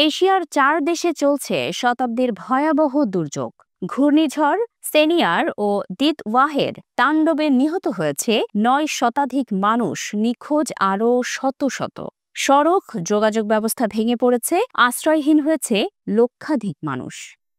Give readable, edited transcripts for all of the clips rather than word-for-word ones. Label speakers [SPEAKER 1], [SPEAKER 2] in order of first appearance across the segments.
[SPEAKER 1] এশিয়ার ৪ দেশে চলছে শতাব্দীর ভয়াবহ দুর্যোগ। ঘূর্ণিঝড় সেনিয়ার ও দিতওয়াহের তাণ্ডবে নিহত হয়েছে ৯ শতাধিক মানুষ, নিখোঁজ আরও শত শত। সড়ক যোগাযোগ ব্যবস্থা ভেঙে পড়েছে, আশ্রয়হীন হয়েছে লক্ষাধিক মানুষ।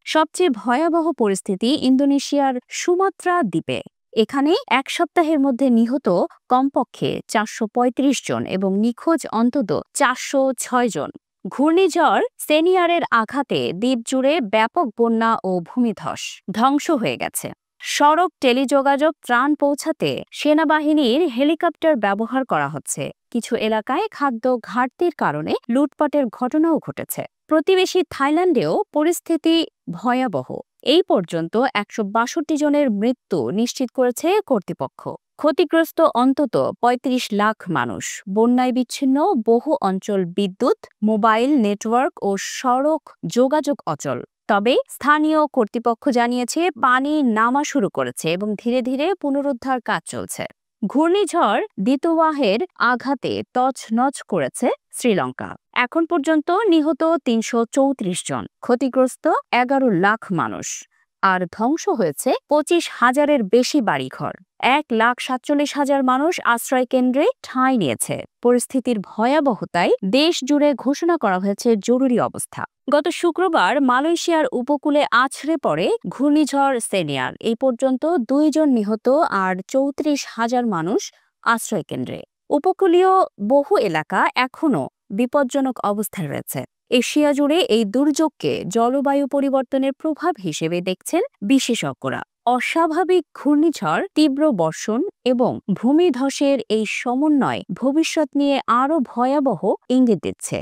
[SPEAKER 1] সবচেয়ে ভয়াবহ পরিস্থিতি ইন্দোনেশিয়ার সুমাত্রা দ্বীপে। এখানে এক সপ্তাহের মধ্যে নিহত কমপক্ষে ৪৩৫ জন এবং নিখোঁজ অন্তত ৪০৬ জন। ঘূর্ণিঝড় সেনিয়ারের আঘাতে দ্বীপ জুড়ে ব্যাপক বন্যা ও ভূমিধস, ধ্বংস হয়ে গেছে। সড়ক, টেলিযোগাযোগ, ত্রাণ পৌঁছাতে সেনাবাহিনীর হেলিকপ্টার ব্যবহার করা হচ্ছে। কিছু এলাকায় খাদ্য ঘাটতির কারণে লুটপাটের ঘটনাও ঘটেছে। প্রতিবেশী থাইল্যান্ডেও পরিস্থিতি ভয়াবহ। এই পর্যন্ত ১৬২ জনের মৃত্যু নিশ্চিত করেছে কর্তৃপক্ষ। ক্ষতিগ্রস্ত অন্তত ৩৫ লাখ মানুষ। বন্যায় বিচ্ছিন্ন বহু অঞ্চল, বিদ্যুৎ, মোবাইল নেটওয়ার্ক ও সড়ক যোগাযোগ অচল। তবে স্থানীয় কর্তৃপক্ষ জানিয়েছে পানি নামা শুরু করেছে এবং ধীরে ধীরে পুনরুদ্ধার কাজ চলছে। ঘূর্ণিঝড় দিতওয়াহের আঘাতে তছনছ করেছে শ্রীলঙ্কা। এখন পর্যন্ত নিহত ৩৩৪ জন, ক্ষতিগ্রস্ত ১১ লাখ মানুষ, আর ধ্বংস হয়েছে ২৫,০০০-এর বেশি বাড়িঘর। ১,৪৭,০০০ মানুষ আশ্রয় কেন্দ্রে ঠাঁই নিয়েছে। পরিস্থিতির ভয়াবহতায় দেশ জুড়ে ঘোষণা করা হয়েছে জরুরি অবস্থা। গত শুক্রবার মালয়েশিয়ার উপকূলে আছড়ে পড়ে ঘূর্ণিঝড় সেনিয়ার। এই পর্যন্ত ২ জন নিহত আর ৩৪,০০০ মানুষ আশ্রয় কেন্দ্রে। উপকূলীয় বহু এলাকা এখনও বিপজ্জনক অবস্থায় রয়েছে। এশিয়া জুড়ে এই দুর্যোগকে জলবায়ু পরিবর্তনের প্রভাব হিসেবে দেখছেন বিশেষজ্ঞরা। অস্বাভাবিক ঘূর্ণিঝড়, তীব্র বর্ষণ এবং ভূমিধসের এই সমন্বয় ভবিষ্যৎ নিয়ে আরও ভয়াবহ ইঙ্গিত দিচ্ছে।